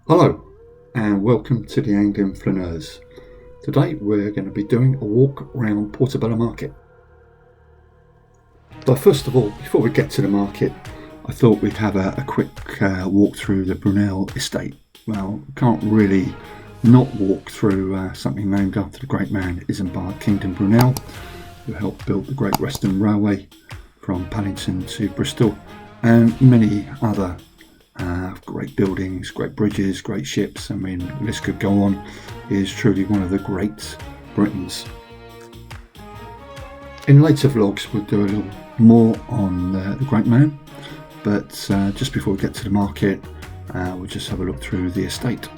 Hello and welcome to the Angling Flaneurs. Today we're going to be doing a walk around Portobello Market. But first of all, before we get to the market, I thought we'd have a quick walk through the Brunel estate. Well, we can't really not walk through something named after the great man Isambard Kingdom Brunel, who helped build the Great Western Railway from Paddington to Bristol, and many other great buildings, great bridges, great ships. I mean, the list could go on. He is truly one of the great Britons. In later vlogs we'll do a little more on the great man, but just before we get to the market, we'll just have a look through the estate.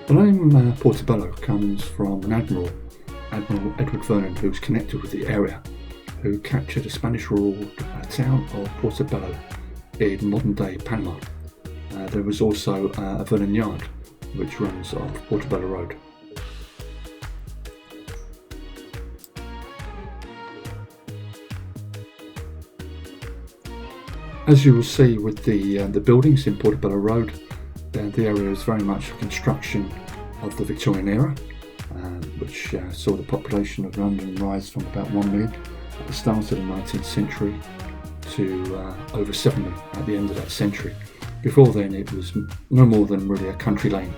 The name Portobello comes from an Admiral Edward Vernon, who was connected with the area, who captured a Spanish-ruled town of Portobello in modern-day Panama. There was also a Vernon Yard, which runs off Portobello Road. As you will see with the buildings in Portobello Road, the area is very much a construction of the Victorian era, which saw the population of London rise from about 1 million at the start of the 19th century to over 7 million at the end of that century. Before then it was no more than really a country lane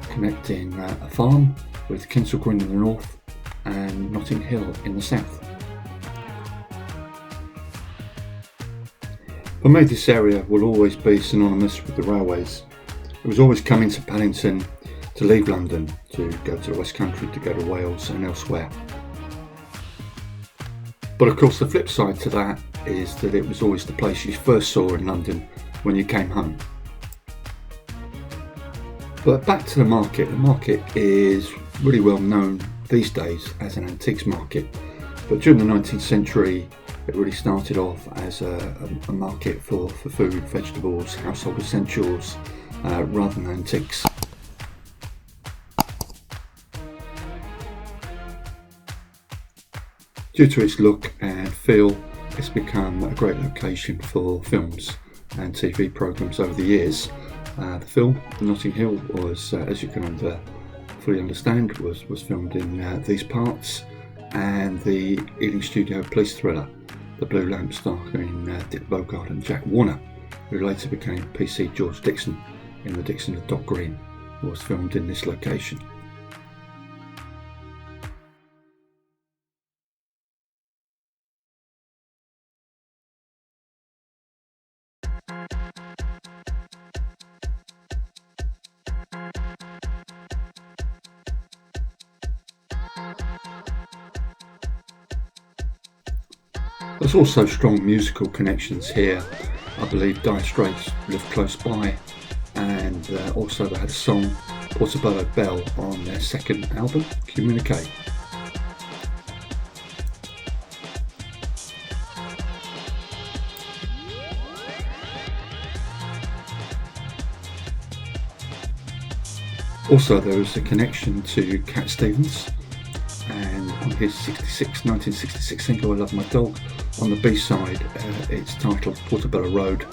connecting a farm with Kensal Green in the north and Notting Hill in the south. For me, this area will always be synonymous with the railways. It was always coming to Paddington to leave London, to go to the West Country, to go to Wales and elsewhere. But of course the flip side to that is that it was always the place you first saw in London when you came home. But back to the market is really well known these days as an antiques market. But during the 19th century it really started off as a market for food, vegetables, household essentials, rather than antiques. Due to its look and feel, it's become a great location for films and TV programmes over the years. The film Notting Hill was, as you can fully understand, was filmed in these parts, and the Ealing Studio police thriller The Blue Lamp, starring Dick Bogart and Jack Warner, who later became PC George Dixon in The Dixon of Dock Green, was filmed in this location. There's also strong musical connections here. I believe Dire Straits live close by, and also they had a song, Portobello Bell, on their second album, Communique. Also there is a connection to Cat Stevens, and on his 1966 single I Love My Dog, on the B-side it's titled Portobello Road,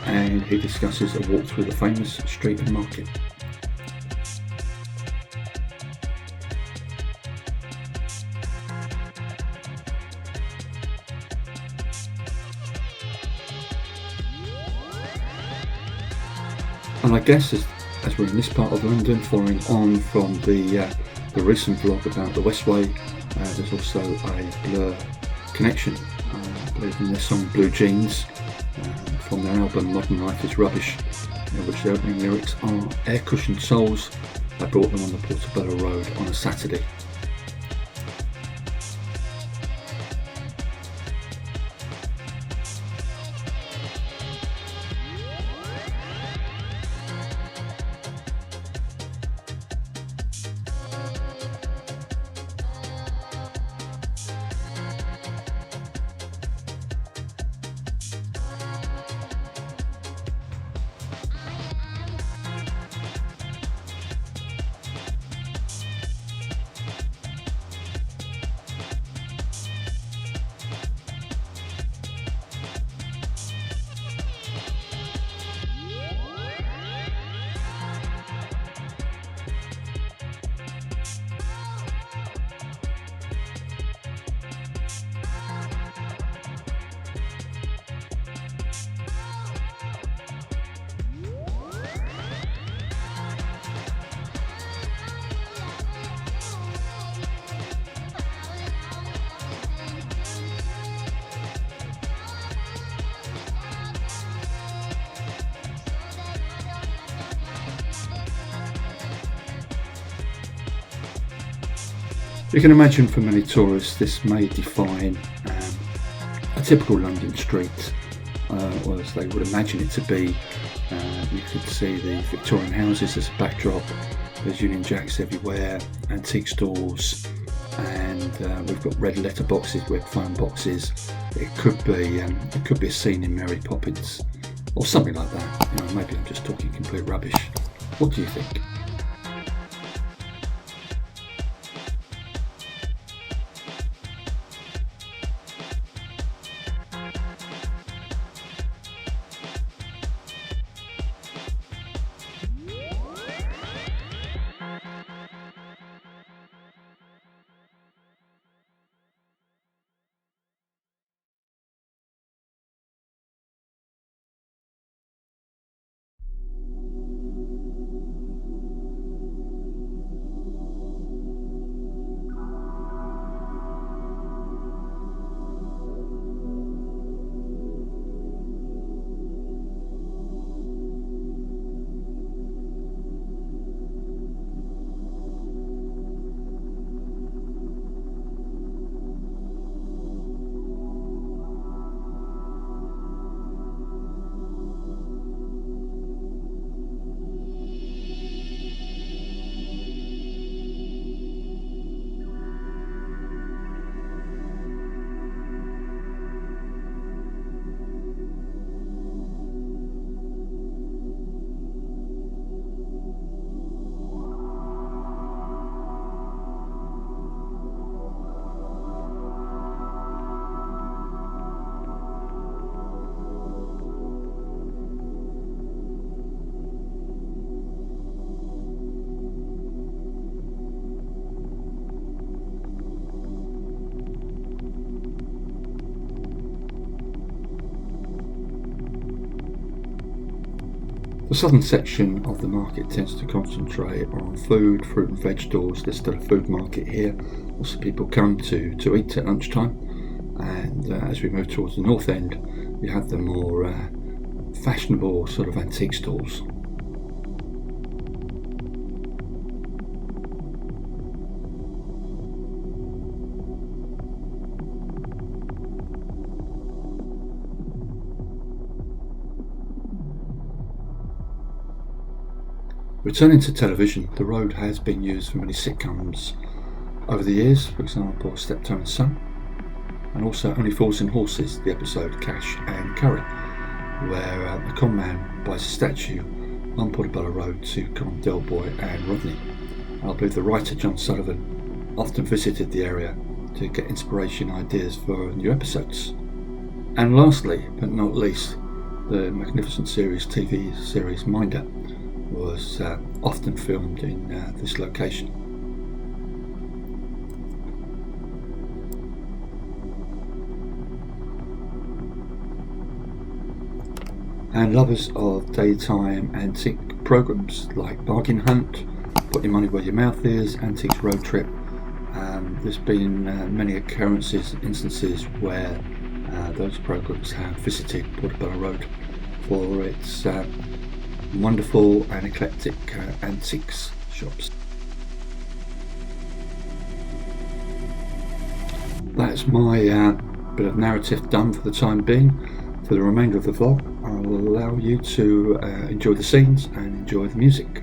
and he discusses a walk through the famous street and market. And I guess as we're in this part of London, following on from the recent vlog about the Westway, there's also a Blur connection. I believe in their song Blue Jeans from their album Modern Life is Rubbish, in which the opening lyrics are air cushioned souls. I brought them on the Portobello Road on a Saturday. You can imagine for many tourists this may define a typical London street, or as they would imagine it to be. You could see the Victorian houses as a backdrop. There's Union Jacks everywhere, antique stores, and we've got red letter boxes with phone boxes. It could be a scene in Mary Poppins or something like that. You know, maybe I'm just talking complete rubbish. What do you think? The southern section of the market tends to concentrate on food, fruit and veg stores. There's still a food market here. Lots of people come to eat at lunchtime. And as we move towards the north end, you have the more fashionable sort of antique stores. Returning to television, the road has been used for many sitcoms over the years, for example Steptoe and Son, and also Only Fools and Horses, the episode Cash and Curry, where a con man buys a statue on Portobello Road to con Del Boy and Rodney. I believe the writer John Sullivan often visited the area to get inspiration ideas for new episodes. And lastly, but not least, the magnificent TV series Minder was often filmed in this location. And lovers of daytime antique programs like Bargain Hunt, Put Your Money Where Your Mouth Is, Antiques Road Trip. There's been many instances where those programs have visited Portobello Road for its wonderful and eclectic antiques shops. That's my bit of narrative done for the time being. For the remainder of the vlog, I'll allow you to enjoy the scenes and enjoy the music.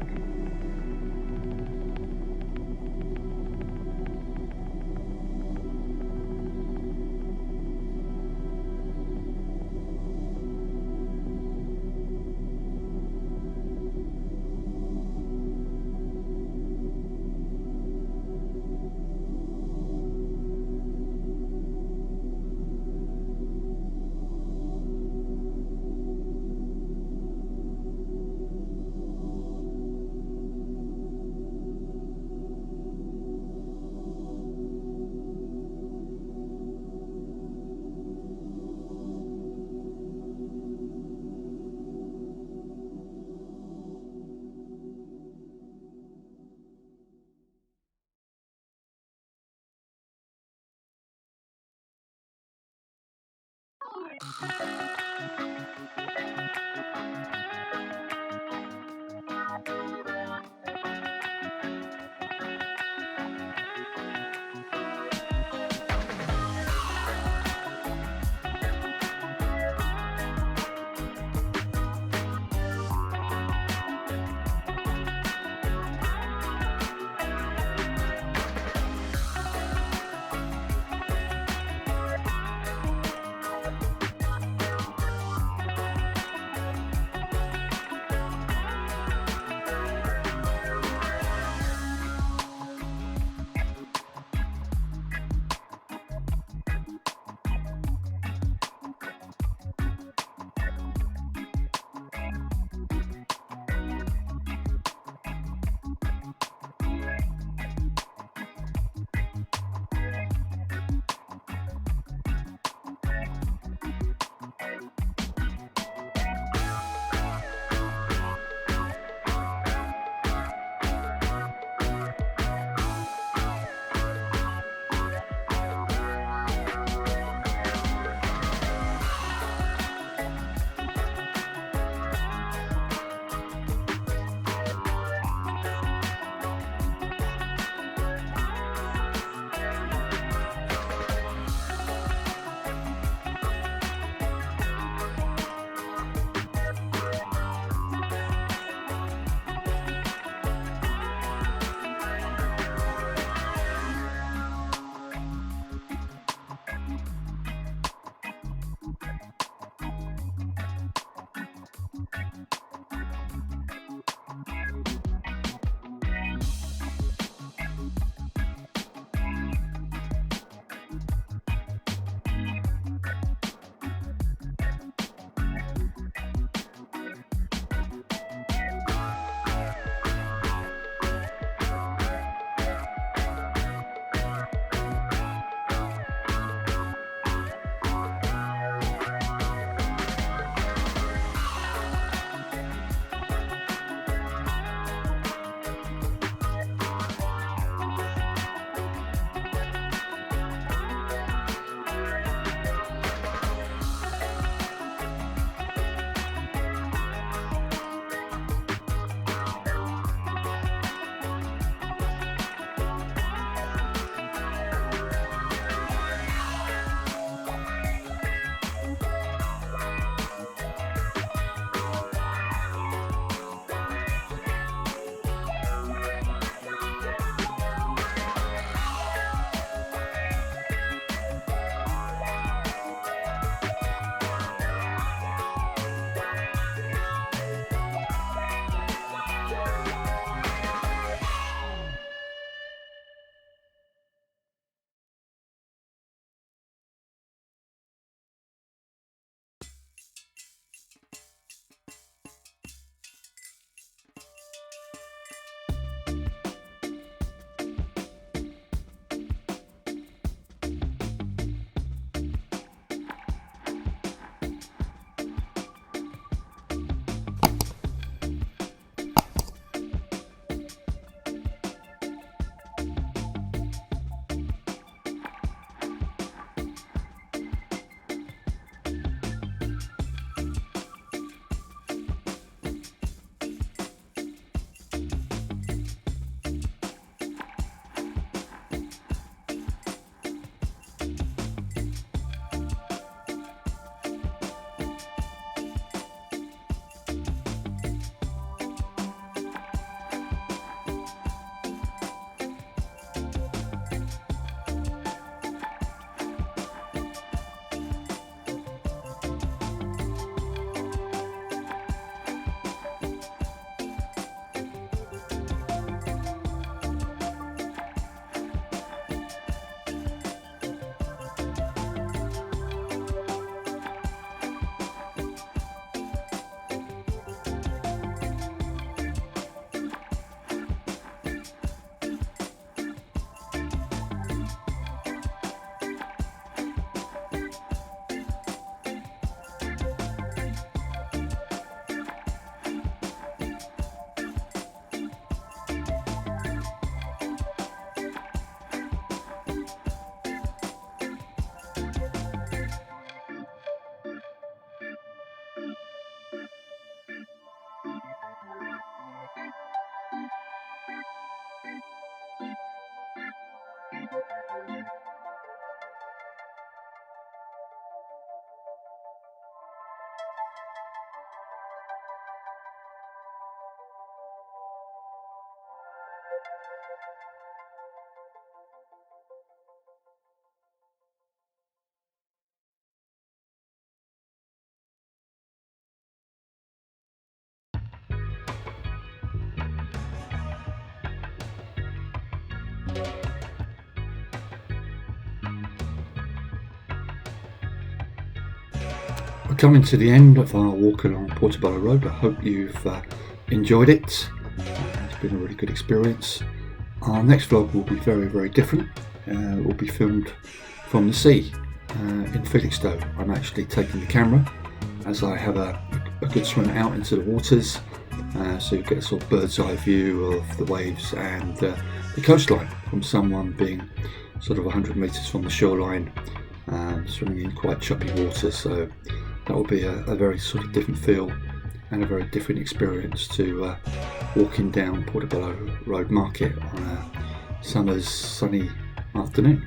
We're coming to the end of our walk along Portobello Road. I hope you've enjoyed it. It's been a really good experience. Our next vlog will be very, very different. It will be filmed from the sea in Felixstowe. I'm actually taking the camera as I have a good swim out into the waters, so you get a sort of bird's eye view of the waves and the coastline from someone being sort of 100 metres from the shoreline, swimming in quite choppy water. So that will be a very sort of different feel and a very different experience to walking down Portobello Road Market on a summer's sunny afternoon.